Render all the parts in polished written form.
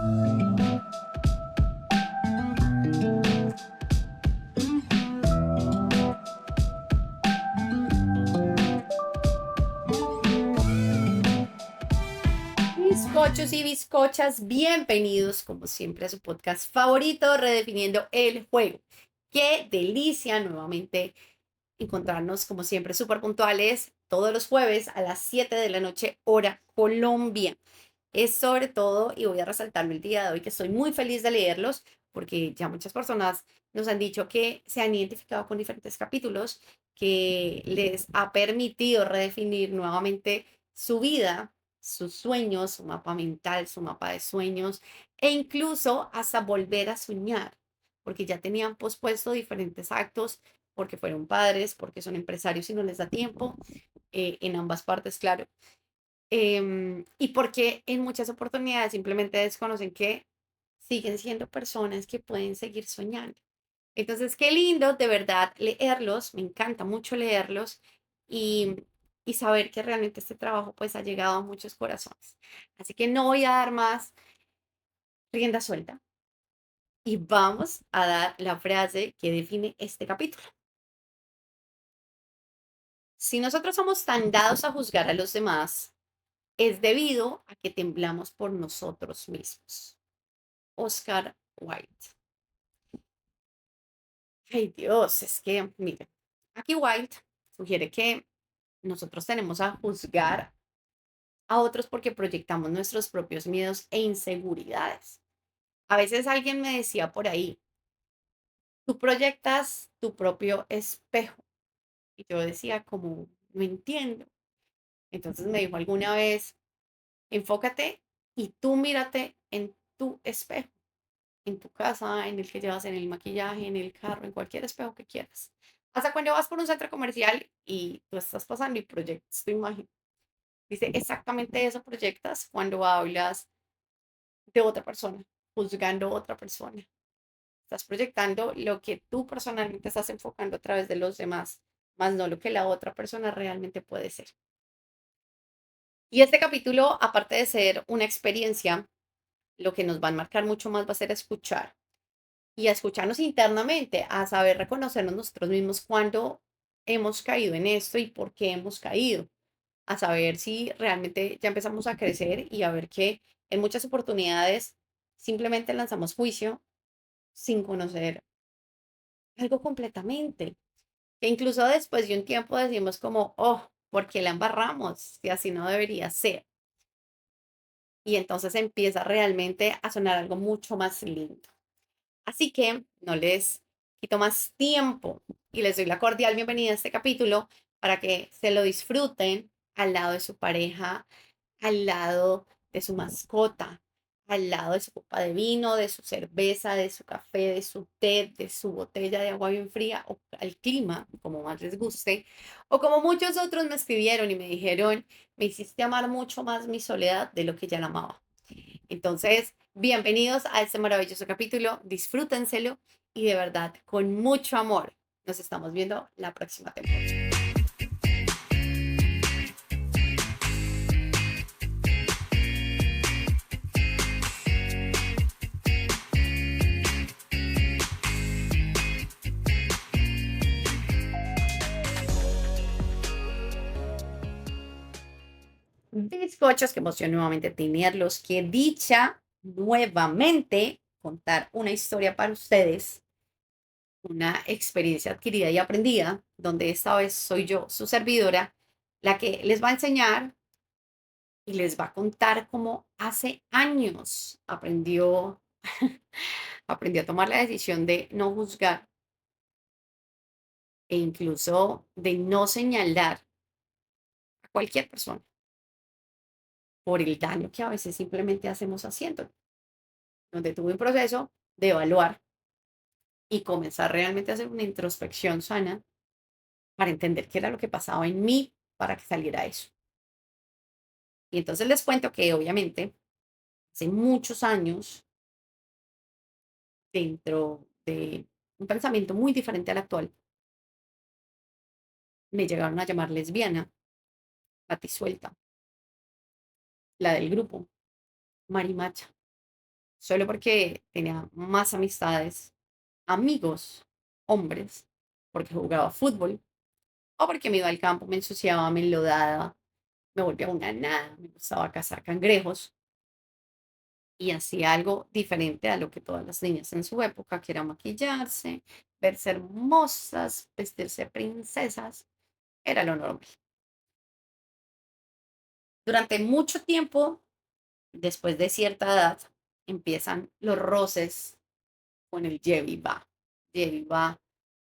Bizcochos y bizcochas, bienvenidos como siempre a su podcast favorito, Redefiniendo el Juego. Qué delicia nuevamente encontrarnos como siempre súper puntuales todos los jueves a las 7 de la noche, hora Colombia. Es sobre todo, y voy a resaltarlo el día de hoy, que estoy muy feliz de leerlos, porque ya muchas personas nos han dicho que se han identificado con diferentes capítulos que les ha permitido redefinir nuevamente su vida, sus sueños, su mapa mental, su mapa de sueños, e incluso hasta volver a soñar, porque ya tenían pospuesto diferentes actos, porque fueron padres, porque son empresarios y no les da tiempo, en ambas partes, claro, y porque en muchas oportunidades simplemente desconocen que siguen siendo personas que pueden seguir soñando. Entonces, qué lindo de verdad leerlos, me encanta mucho leerlos y, y saber que realmente este trabajo pues ha llegado a muchos corazones. Así que no voy a dar más rienda suelta y vamos a dar la frase que define este capítulo. Si nosotros somos tan dados a juzgar a los demás, es debido a que temblamos por nosotros mismos. Oscar Wilde. Ay Dios, es que, mire, aquí Wilde sugiere que nosotros tenemos a juzgar a otros porque proyectamos nuestros propios miedos e inseguridades. A veces alguien me decía por ahí, tú proyectas tu propio espejo. Y yo decía, como, no entiendo. Entonces me dijo alguna vez, enfócate y tú mírate en tu espejo, en tu casa, en el que llevas en el maquillaje, en el carro, en cualquier espejo que quieras. Hasta cuando vas por un centro comercial y tú estás pasando y proyectas tu imagen. Dice, exactamente eso proyectas cuando hablas de otra persona, juzgando a otra persona. Estás proyectando lo que tú personalmente estás enfocando a través de los demás, más no lo que la otra persona realmente puede ser. Y este capítulo, aparte de ser una experiencia, lo que nos va a marcar mucho más va a ser escuchar y a escucharnos internamente, a saber reconocernos nosotros mismos cuando hemos caído en esto y por qué hemos caído, a saber si realmente ya empezamos a crecer y a ver que en muchas oportunidades simplemente lanzamos juicio sin conocer algo completamente, que incluso después de un tiempo decimos como, oh, ¿por qué la embarramos? Si así no debería ser. Y entonces empieza realmente a sonar algo mucho más lindo. Así que no les quito más tiempo y les doy la cordial bienvenida a este capítulo para que se lo disfruten al lado de su pareja, al lado de su mascota, al lado de su copa de vino, de su cerveza, de su café, de su té, de su botella de agua bien fría o al clima, como más les guste, o como muchos otros me escribieron y me dijeron, me hiciste amar mucho más mi soledad de lo que ya la amaba. Entonces, bienvenidos a este maravilloso capítulo, disfrútenselo y de verdad, con mucho amor, nos estamos viendo la próxima temporada. Bizcochos, qué emoción nuevamente tenerlos, qué dicha nuevamente contar una historia para ustedes, una experiencia adquirida y aprendida, donde esta vez soy yo, su servidora, la que les va a enseñar y les va a contar cómo hace años aprendió a tomar la decisión de no juzgar e incluso de no señalar a cualquier persona por el daño que a veces simplemente hacemos haciendo, donde tuve un proceso de evaluar y comenzar realmente a hacer una introspección sana para entender qué era lo que pasaba en mí para que saliera eso. Y entonces les cuento que obviamente hace muchos años, dentro de un pensamiento muy diferente al actual, me llegaron a llamar lesbiana, patisuelta, la del grupo, marimacha. solo porque tenía más amistades, amigos, hombres, porque jugaba fútbol, o porque me iba al campo, me ensuciaba, me enlodaba, me volvía una nada, me gustaba cazar cangrejos y hacía algo diferente a lo que todas las niñas en su época, que era maquillarse, verse hermosas, vestirse princesas, era lo normal. Durante mucho tiempo, después de cierta edad, empiezan los roces con el lleve y va. Lleve y va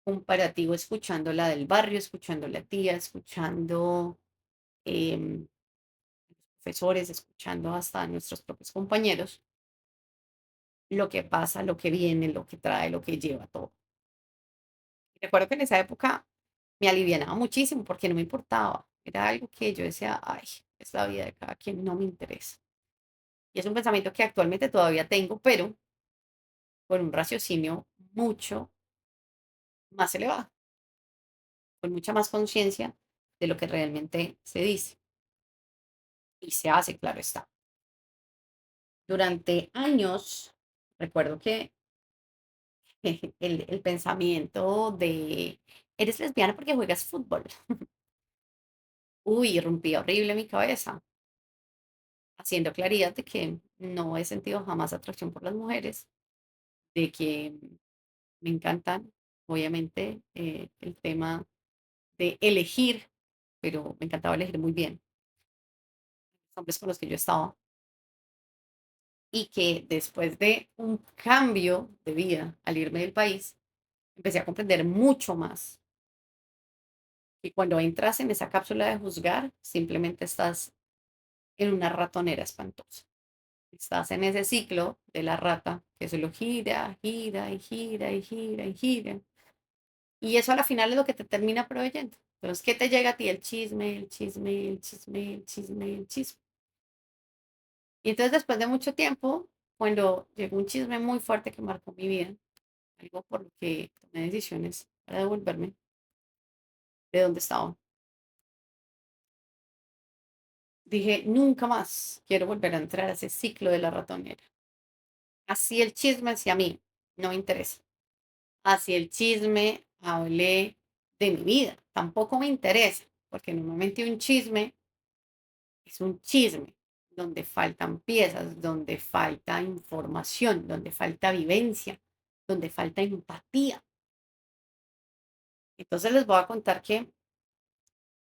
comparativo, escuchando la del barrio, escuchando la tía, escuchando em, profesores, escuchando hasta a nuestros propios compañeros, lo que pasa, lo que viene, lo que trae, lo que lleva todo. Recuerdo que en esa época me alivianaba muchísimo porque no me importaba. Era algo que yo decía, ay, es la vida de cada quien, no me interesa. Y es un pensamiento que actualmente todavía tengo, pero con un raciocinio mucho más elevado, con mucha más conciencia de lo que realmente se dice y se hace, claro está. Durante años, recuerdo que el pensamiento de, eres lesbiana porque juegas fútbol. Uy, rompía horrible mi cabeza, haciendo claridad de que no he sentido jamás atracción por las mujeres, de que me encantan, obviamente, el tema de elegir, pero me encantaba elegir muy bien los hombres con los que yo estaba. Y que después de un cambio de vida al irme del país, empecé a comprender mucho más que cuando entras en esa cápsula de juzgar, simplemente estás en una ratonera espantosa. Estás en ese ciclo de la rata que solo gira, gira y gira y gira y gira. Y eso a la final es lo que te termina proveyendo. Entonces, ¿qué te llega a ti? El chisme, el chisme, el chisme, el chisme, el chisme. Y entonces, después de mucho tiempo, cuando llegó un chisme muy fuerte que marcó mi vida, algo por lo que tomé decisiones para devolverme de donde estaba, dije, nunca más quiero volver a entrar a ese ciclo de la ratonera. Así el chisme hacia mí, no me interesa. Así el chisme hablé de mi vida, tampoco me interesa, porque normalmente un chisme es un chisme donde faltan piezas, donde falta información, donde falta vivencia, donde falta empatía. Entonces les voy a contar que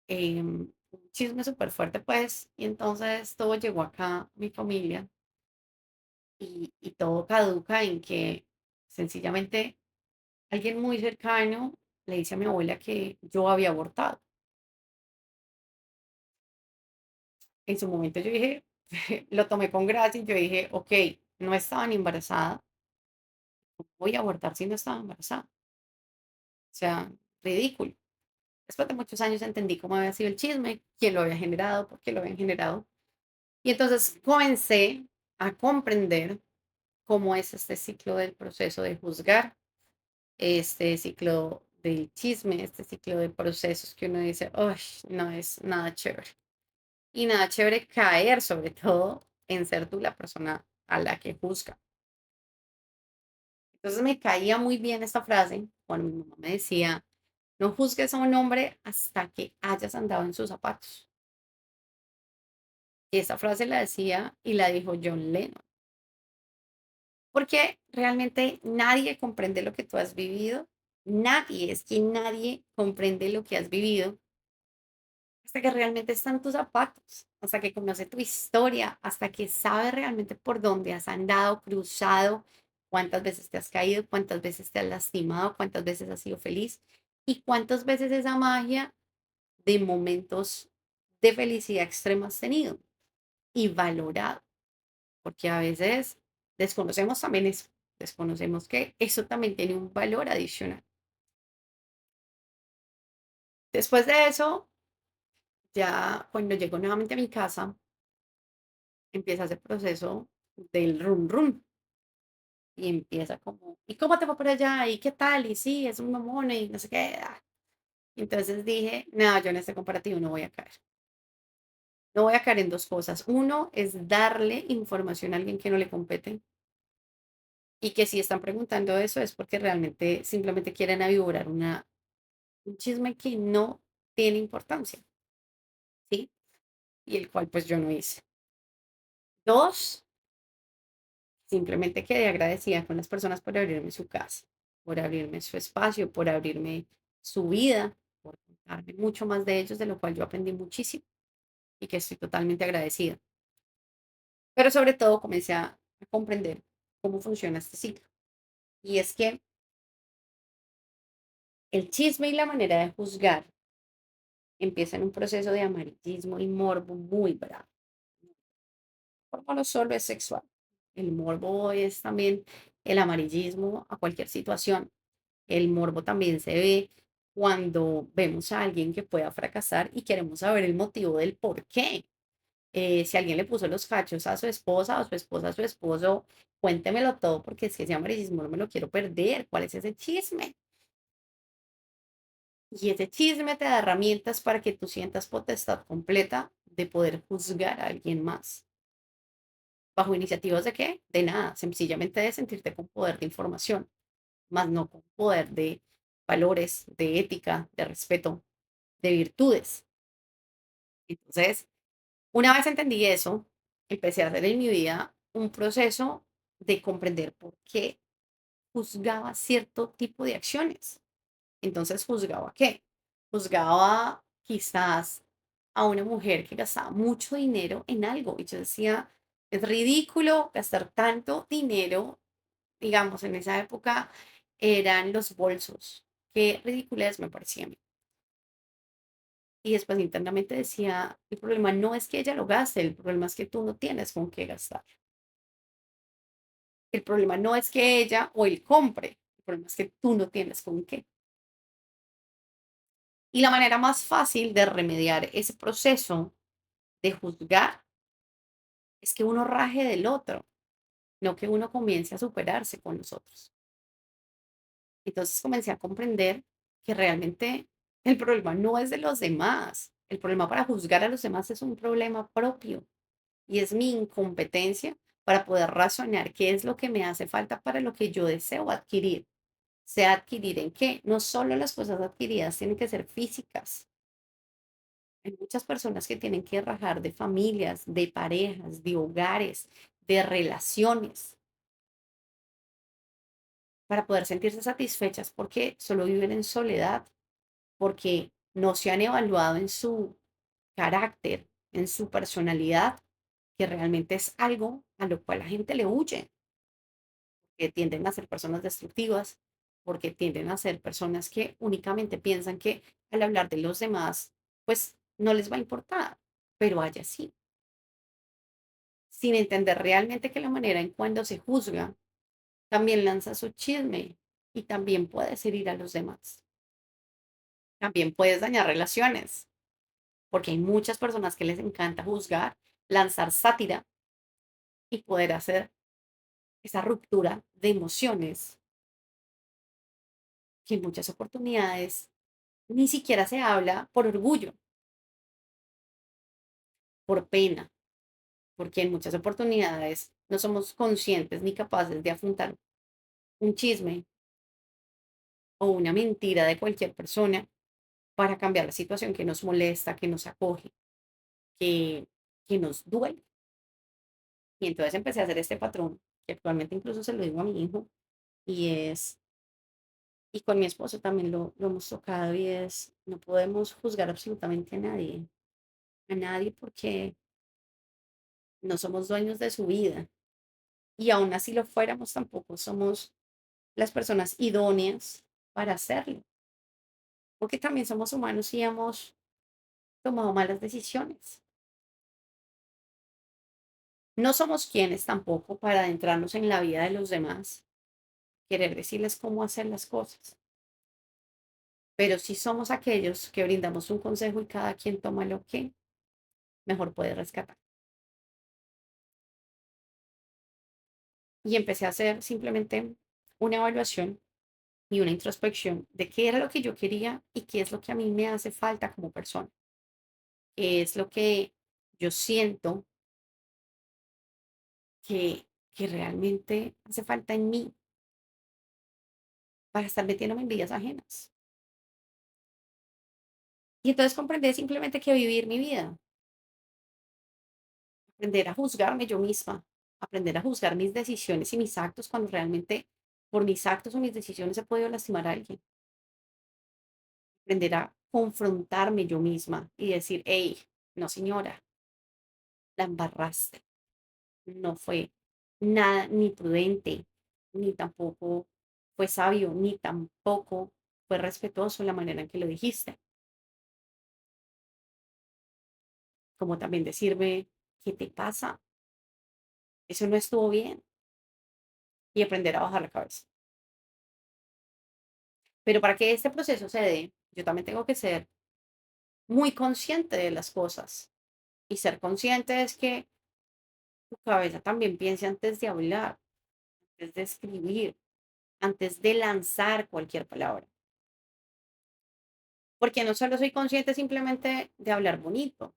un chisme súper fuerte, pues, y entonces todo llegó acá, a mi familia, y todo caduca en que sencillamente alguien muy cercano le dice a mi abuela que yo había abortado. En su momento yo dije, lo tomé con gracia y yo dije, ok, no estaba ni embarazada, voy a abortar si no estaba embarazada. O sea, ridículo. Después de muchos años entendí cómo había sido el chisme, quién lo había generado, por qué lo habían generado. Y entonces comencé a comprender cómo es este ciclo del proceso de juzgar, este ciclo del chisme, este ciclo de procesos que uno dice, "Uy, no es nada chévere". Y nada chévere caer, sobre todo, en ser tú la persona a la que juzga. Entonces me caía muy bien esta frase cuando mi mamá me decía, no juzgues a un hombre hasta que hayas andado en sus zapatos. Y esa frase la decía y la dijo John Lennon. Porque realmente nadie comprende lo que tú has vivido. Nadie, es que nadie comprende lo que has vivido hasta que realmente está en tus zapatos, hasta que conoce tu historia, hasta que sabe realmente por dónde has andado, cruzado, cuántas veces te has caído, cuántas veces te has lastimado, cuántas veces has sido feliz y cuántas veces esa magia de momentos de felicidad extrema has tenido y valorado, porque a veces desconocemos también eso, desconocemos que eso también tiene un valor adicional. Después de eso, ya cuando llego nuevamente a mi casa, empieza ese proceso del rum rum y empieza como, ¿y cómo te va por allá? ¿Y qué tal? Y sí, es un mamón y no sé qué. Entonces dije, no, yo en este comparativo no voy a caer. No voy a caer en dos cosas. Uno es darle información a alguien que no le compete. y que si están preguntando eso es porque realmente simplemente quieren avivurar un chisme que no tiene importancia, ¿sí? Y el cual pues yo no hice. Dos, simplemente quedé agradecida con las personas por abrirme su casa, por abrirme su espacio, por abrirme su vida, por contarme mucho más de ellos, de lo cual yo aprendí muchísimo y que estoy totalmente agradecida. Pero sobre todo comencé a comprender cómo funciona este ciclo. Y es que el chisme y la manera de juzgar empieza en un proceso de amarillismo y morbo muy bravo. El morbo no solo es sexual, el morbo es también el amarillismo a cualquier situación. El morbo también se ve cuando vemos a alguien que pueda fracasar y queremos saber el motivo del por qué. Si alguien le puso los cachos a su esposa o su esposa a su esposo, cuéntemelo todo porque es que ese amarillismo no me lo quiero perder. ¿Cuál es ese chisme? Y ese chisme te da herramientas para que tú sientas potestad completa de poder juzgar a alguien más. ¿Bajo iniciativas de qué? De nada, sencillamente de sentirte con poder de información, más no con poder de valores, de ética, de respeto, de virtudes. Entonces, una vez entendí eso, empecé a hacer en mi vida un proceso de comprender por qué juzgaba cierto tipo de acciones. Entonces, ¿juzgaba qué? Juzgaba quizás a una mujer que gastaba mucho dinero en algo. Y yo decía, es ridículo gastar tanto dinero, digamos, en esa época eran los bolsos. Qué ridiculez me parecía a mí. Y después internamente decía, el problema no es que ella lo gaste, el problema es que tú no tienes con qué gastar. El problema no es que ella o él compre, el problema es que tú no tienes con qué. Y la manera más fácil de remediar ese proceso de juzgar es que uno raje del otro, no que uno comience a superarse con los otros. Entonces comencé a comprender que realmente el problema no es de los demás. El problema para juzgar a los demás es un problema propio y es mi incompetencia para poder razonar qué es lo que me hace falta para lo que yo deseo adquirir. ¿Sea adquirir en qué? No solo las cosas adquiridas tienen que ser físicas. Hay muchas personas que tienen que rajar de familias, de parejas, de hogares, de relaciones para poder sentirse satisfechas porque solo viven en soledad, porque no se han evaluado en su carácter, en su personalidad, que realmente es algo a lo cual la gente le huye, que tienden a ser personas destructivas, porque tienden a ser personas que únicamente piensan que al hablar de los demás, pues no les va a importar, pero haya sí, sin entender realmente que la manera en cuando se juzga también lanza su chisme y también puedes herir a los demás. También puedes dañar relaciones, porque hay muchas personas que les encanta juzgar, lanzar sátira y poder hacer esa ruptura de emociones que en muchas oportunidades ni siquiera se habla por orgullo, por pena, porque en muchas oportunidades no somos conscientes ni capaces de afrontar un chisme o una mentira de cualquier persona para cambiar la situación que nos molesta, que nos acoge, que, que nos duele. Y entonces empecé a hacer este patrón, que actualmente incluso se lo digo a mi hijo, y es, y con mi esposo también lo hemos tocado, y es, no podemos juzgar absolutamente a nadie porque no somos dueños de su vida. Y aún así lo fuéramos, tampoco somos las personas idóneas para hacerlo, porque también somos humanos y hemos tomado malas decisiones. No somos quienes tampoco para adentrarnos en la vida de los demás, querer decirles cómo hacer las cosas, pero sí somos aquellos que brindamos un consejo y cada quien toma lo que mejor puede rescatar. Y empecé a hacer simplemente una evaluación y una introspección de qué era lo que yo quería y qué es lo que a mí me hace falta como persona, qué es lo que yo siento que, que realmente hace falta en mí para estar metiéndome en vidas ajenas. Y entonces comprender simplemente que vivir mi vida, aprender a juzgarme yo misma, aprender a juzgar mis decisiones y mis actos cuando realmente por mis actos o mis decisiones he podido lastimar a alguien, aprender a confrontarme yo misma y decir, hey, no señora, la embarraste, no fue nada ni prudente, ni tampoco fue sabio, ni tampoco fue respetuoso en la manera en que lo dijiste. Como también decirme, ¿qué te pasa? Eso no estuvo bien y aprender a bajar la cabeza. Pero para que este proceso se dé, yo también tengo que ser muy consciente de las cosas. Y ser consciente es que tu cabeza también piense antes de hablar, antes de escribir, antes de lanzar cualquier palabra. Porque no solo soy consciente simplemente de hablar bonito,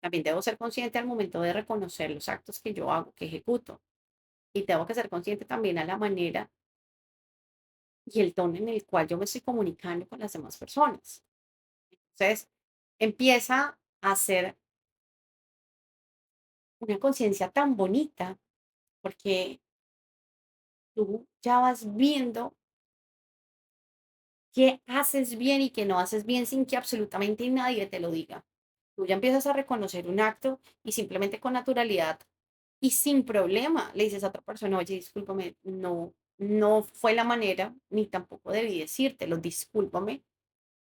también debo ser consciente al momento de reconocer los actos que yo hago, que ejecuto. Y tengo que ser consciente también a la manera y el tono en el cual yo me estoy comunicando con las demás personas. Entonces, empieza a ser una conciencia tan bonita porque tú ya vas viendo qué haces bien y qué no haces bien sin que absolutamente nadie te lo diga. Tú ya empiezas a reconocer un acto y simplemente con naturalidad y sin problema le dices a otra persona, oye, discúlpame, no fue la manera, ni tampoco debí decírtelo, discúlpame,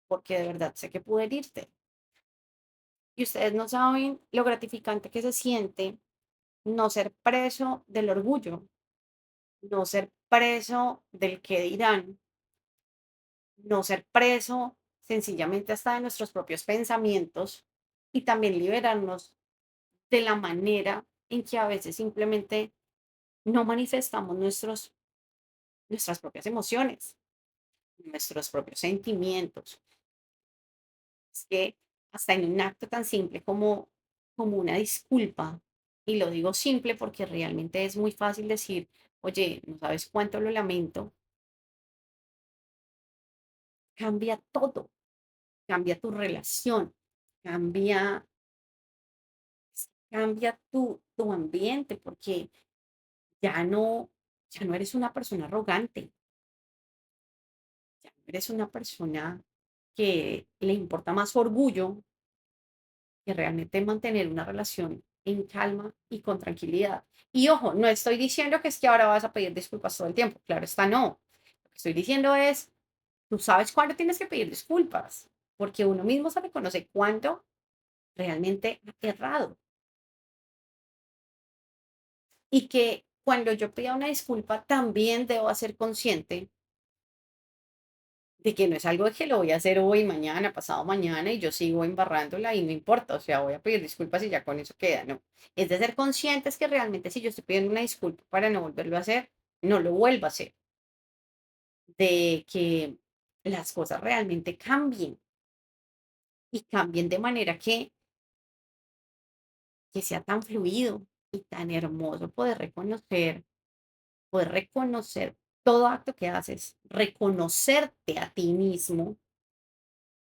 porque de verdad sé que pude herirte. Y ustedes no saben lo gratificante que se siente no ser preso del orgullo, no ser preso del que dirán, no ser preso sencillamente hasta de nuestros propios pensamientos y también liberarnos de la manera en que a veces simplemente no manifestamos nuestras propias emociones, nuestros propios sentimientos. Es que hasta en un acto tan simple como una disculpa, y lo digo simple porque realmente es muy fácil decir, oye, no sabes cuánto lo lamento, cambia todo, cambia tu relación, cambia, cambia tu ambiente, porque ya no, ya no eres una persona arrogante, ya no eres una persona que le importa más su orgullo que realmente mantener una relación en calma y con tranquilidad. Y ojo, no estoy diciendo que es que ahora vas a pedir disculpas todo el tiempo, claro está, no. Lo que estoy diciendo es, tú sabes cuándo tienes que pedir disculpas, porque uno mismo se reconoce cuándo realmente ha errado. Y que cuando yo pida una disculpa, también debo hacer consciente de que no es algo de que lo voy a hacer hoy, mañana, pasado mañana y yo sigo embarrándola y no importa, o sea, voy a pedir disculpas y ya con eso queda, no. Es de ser conscientes que realmente si yo estoy pidiendo una disculpa para no volverlo a hacer, no lo vuelvo a hacer. De que las cosas realmente cambien y cambien de manera que sea tan fluido y tan hermoso poder reconocer todo acto que haces, reconocerte a ti mismo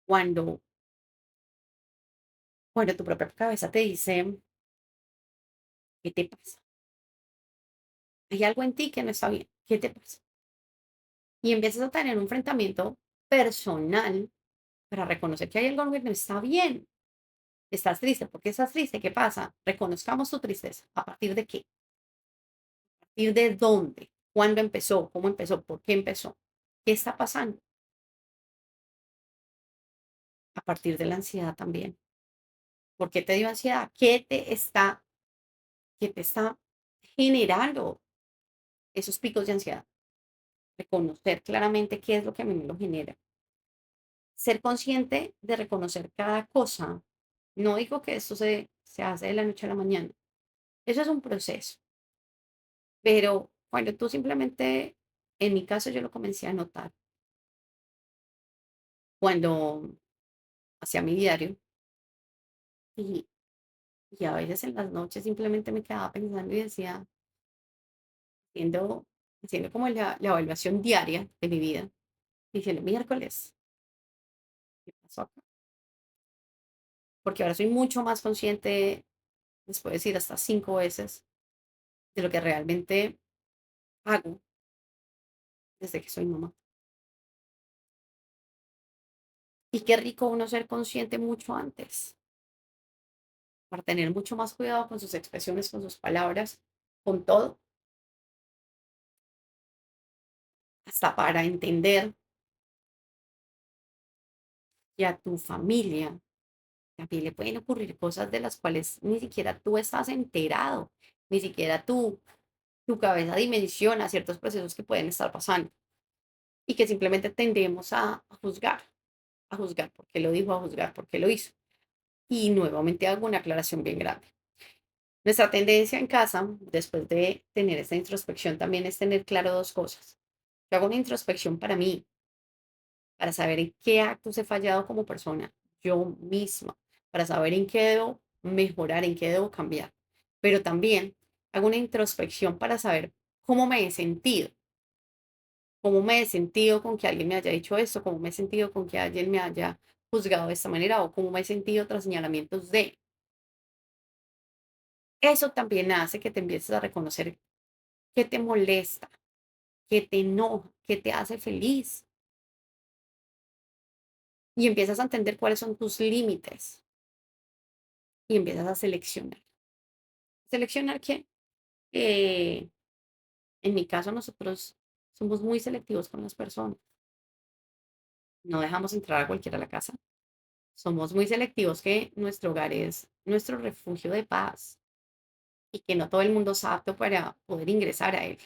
cuando, cuando tu propia cabeza te dice, ¿qué te pasa? Hay algo en ti que no está bien. ¿Qué te pasa? Y empiezas a tener un enfrentamiento personal para reconocer que hay algo que no está bien. Estás triste. ¿Por qué estás triste? ¿Qué pasa? Reconozcamos tu tristeza. ¿A partir de qué? ¿A partir de dónde? ¿Cuándo empezó? ¿Cómo empezó? ¿Por qué empezó? ¿Qué está pasando? A partir de la ansiedad también. ¿Por qué te dio ansiedad? Qué te está generando esos picos de ansiedad? Reconocer claramente qué es lo que a mí me lo genera. Ser consciente de reconocer cada cosa. No digo que esto se hace de la noche a la mañana. Eso es un proceso. Pero cuando tú simplemente, en mi caso yo lo comencé a notar cuando hacía mi diario Y a veces en las noches simplemente me quedaba pensando y decía, haciendo, haciendo como la evaluación diaria de mi vida, diciendo, miércoles, ¿qué pasó acá? Porque ahora soy mucho más consciente, les puedo decir hasta 5 veces, de lo que realmente hago desde que soy mamá. Y qué rico uno ser consciente mucho antes, para tener mucho más cuidado con sus expresiones, con sus palabras, con todo, hasta para entender que a tu familia también le pueden ocurrir cosas de las cuales ni siquiera tú estás enterado, ni siquiera tu cabeza dimensiona ciertos procesos que pueden estar pasando y que simplemente tendemos a juzgar por qué lo dijo, a juzgar por qué lo hizo. Y nuevamente hago una aclaración bien grande. Nuestra tendencia en casa, después de tener esta introspección, también es tener claro dos cosas. Yo hago una introspección para mí, para saber en qué actos he fallado como persona, yo misma, para saber en qué debo mejorar, en qué debo cambiar. Pero también hago una introspección para saber cómo me he sentido, cómo me he sentido con que alguien me haya dicho esto, cómo me he sentido con que alguien me haya juzgado de esta manera o cómo me he sentido tras señalamientos de. Eso también hace que te empieces a reconocer qué te molesta, qué te enoja, qué te hace feliz y empiezas a entender cuáles son tus límites y empiezas a seleccionar. ¿Seleccionar qué? Eh, en mi caso, nosotros somos muy selectivos con las personas. No dejamos entrar a cualquiera a la casa. Somos muy selectivos que nuestro hogar es nuestro refugio de paz y que no todo el mundo es apto para poder ingresar a él.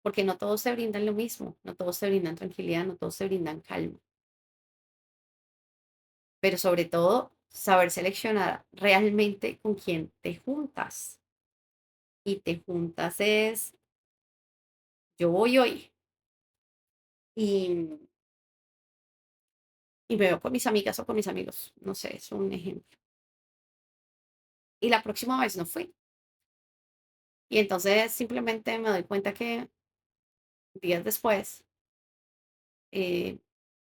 Porque no todos te brindan lo mismo, no todos te brindan tranquilidad, no todos te brindan calma. Pero sobre todo, saber seleccionar realmente con quién te juntas. Y te juntas es, yo voy hoy y, y me veo con mis amigas o con mis amigos. No sé, es un ejemplo. Y la próxima vez no fui. Y entonces simplemente me doy cuenta que días después eh,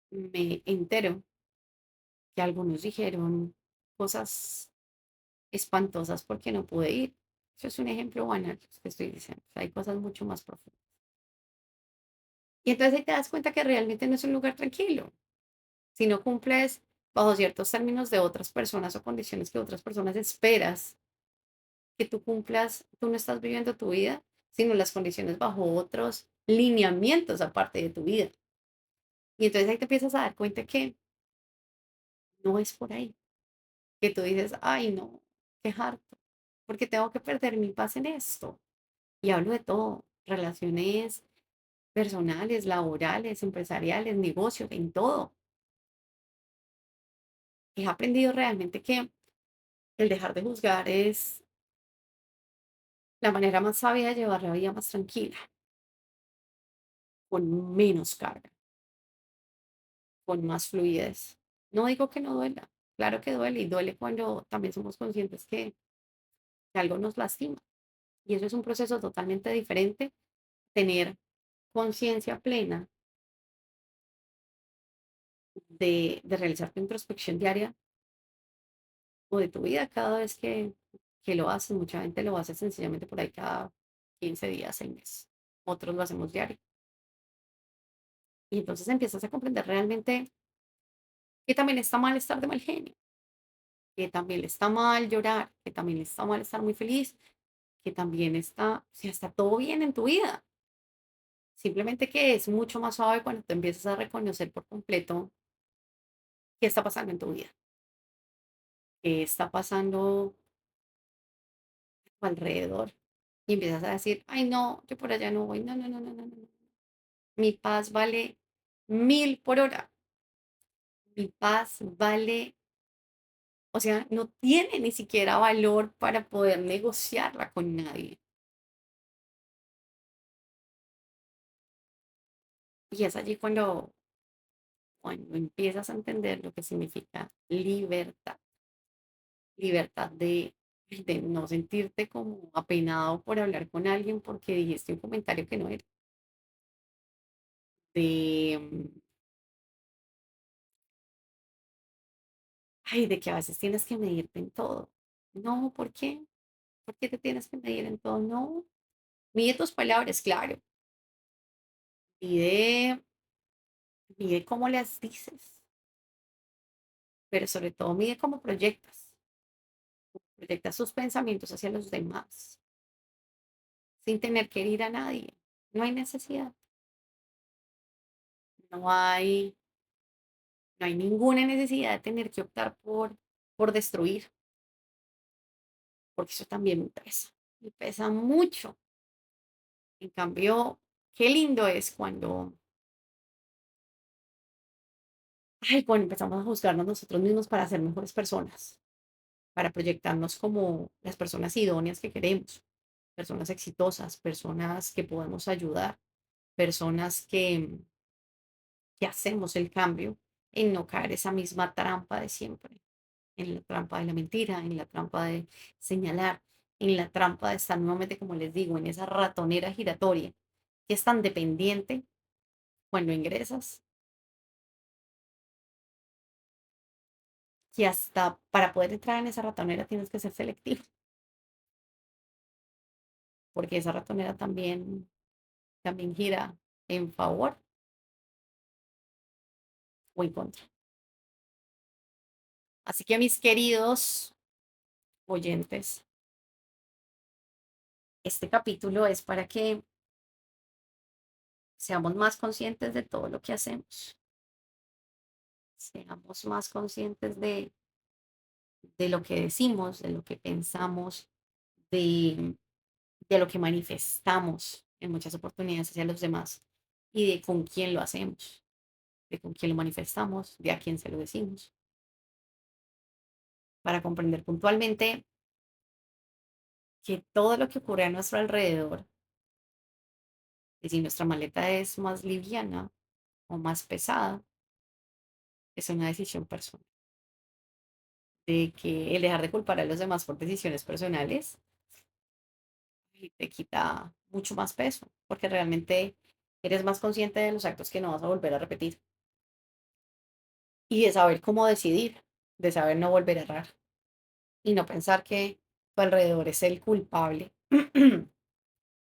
me entero que algunos dijeron cosas espantosas porque no pude ir. Eso es un ejemplo banal que estoy diciendo. O sea, hay cosas mucho más profundas. Y entonces ahí te das cuenta que realmente no es un lugar tranquilo. Si no cumples bajo ciertos términos de otras personas o condiciones que otras personas esperas que tú cumplas, tú no estás viviendo tu vida, sino las condiciones bajo otros lineamientos aparte de tu vida. Y entonces ahí te empiezas a dar cuenta que no es por ahí, que tú dices, ay no, qué harto, porque tengo que perder mi paz en esto. Y hablo de todo, relaciones personales, laborales, empresariales, negocios, en todo. He aprendido realmente que el dejar de juzgar es la manera más sabia de llevar la vida más tranquila, con menos carga, con más fluidez. No digo que no duela, claro que duele y duele cuando también somos conscientes que algo nos lastima. Y eso es un proceso totalmente diferente, tener conciencia plena de realizar tu introspección diaria o de tu vida cada vez que lo haces. Mucha gente lo hace sencillamente por ahí cada 15 días, el mes. Otros lo hacemos diario. Y entonces empiezas a comprender realmente que también está mal estar de mal genio, que también le está mal llorar, que también le está mal estar muy feliz, que también está, o sea, está todo bien en tu vida. Simplemente que es mucho más suave cuando te empiezas a reconocer por completo qué está pasando en tu vida, qué está pasando a tu alrededor. Y empiezas a decir, ay, no, yo por allá no voy, no, no, no, no, no, no. Mi paz vale 1000 por hora. Mi paz vale, o sea, no tiene ni siquiera valor para poder negociarla con nadie. Y es allí cuando empiezas a entender lo que significa libertad. libertad de no sentirte como apenado por hablar con alguien porque dijiste un comentario que no era, de, ay, de que a veces tienes que medirte en todo. No, ¿por qué? ¿Por qué te tienes que medir en todo? No, mide tus palabras, claro, mide, mide cómo las dices, pero sobre todo mide cómo proyectas tus pensamientos hacia los demás, sin tener que herir a nadie. No hay necesidad, no hay, no hay ninguna necesidad de tener que optar por destruir, porque eso también pesa, y pesa mucho. En cambio, qué lindo es cuando empezamos a juzgarnos nosotros mismos para ser mejores personas, para proyectarnos como las personas idóneas que queremos, personas exitosas, personas que podemos ayudar, personas que hacemos el cambio en no caer esa misma trampa de siempre, en la trampa de la mentira, en la trampa de señalar, en la trampa de estar nuevamente, como les digo, en esa ratonera giratoria que es tan dependiente cuando ingresas que hasta para poder entrar en esa ratonera tienes que ser selectivo, porque esa ratonera también gira en favor o en contra. Así que mis queridos oyentes, este capítulo es para que seamos más conscientes de todo lo que hacemos, seamos más conscientes de lo que decimos, de lo que pensamos, de, de lo que manifestamos en muchas oportunidades hacia los demás y de con quién lo hacemos, de con quién lo manifestamos, de a quién se lo decimos, para comprender puntualmente que todo lo que ocurre a nuestro alrededor, y si nuestra maleta es más liviana o más pesada, es una decisión personal. De que el dejar de culpar a los demás por decisiones personales te quita mucho más peso, porque realmente eres más consciente de los actos que no vas a volver a repetir y de saber cómo decidir, de saber no volver a errar y no pensar que tu alrededor es el culpable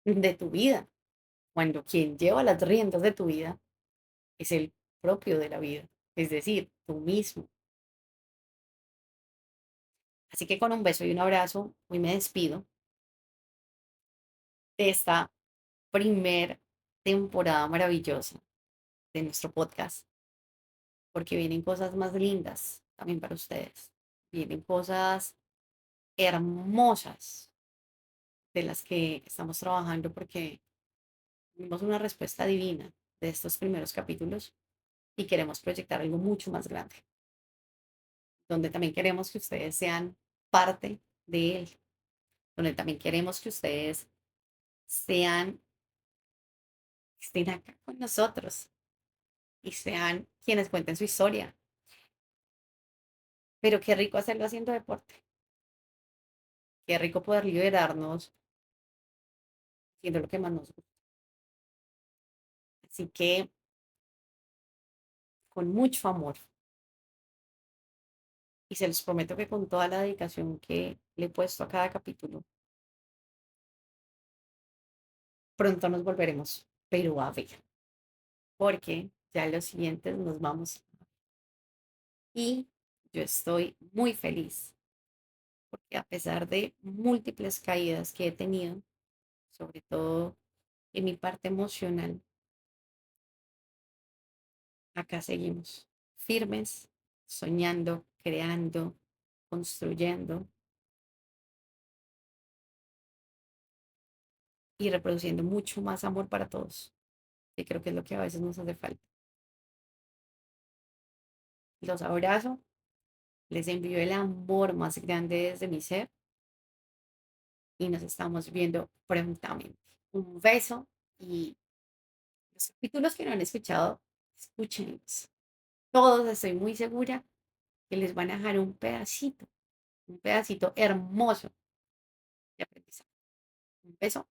de tu vida, cuando quien lleva las riendas de tu vida es el propio de la vida, es decir, tú mismo. Así que con un beso y un abrazo, hoy me despido de esta primer temporada maravillosa de nuestro podcast, porque vienen cosas más lindas también para ustedes. Vienen cosas hermosas de las que estamos trabajando porque tuvimos una respuesta divina de estos primeros capítulos y queremos proyectar algo mucho más grande, donde también queremos que ustedes sean parte de él, donde también queremos que ustedes sean, estén acá con nosotros y sean quienes cuenten su historia. Pero qué rico hacerlo haciendo deporte, qué rico poder liberarnos haciendo lo que más nos gusta. Así que con mucho amor y se los prometo que con toda la dedicación que le he puesto a cada capítulo, pronto nos volveremos, pero a ver, porque ya los siguientes nos vamos y yo estoy muy feliz porque a pesar de múltiples caídas que he tenido, sobre todo en mi parte emocional, acá seguimos firmes, soñando, creando, construyendo y reproduciendo mucho más amor para todos, que creo que es lo que a veces nos hace falta. Los abrazo, les envío el amor más grande desde mi ser y nos estamos viendo prontamente. Un beso y los capítulos que no han escuchado, escúchenlos. Todos estoy muy segura que les van a dejar un pedacito un pedacito hermoso de aprendizaje. Un beso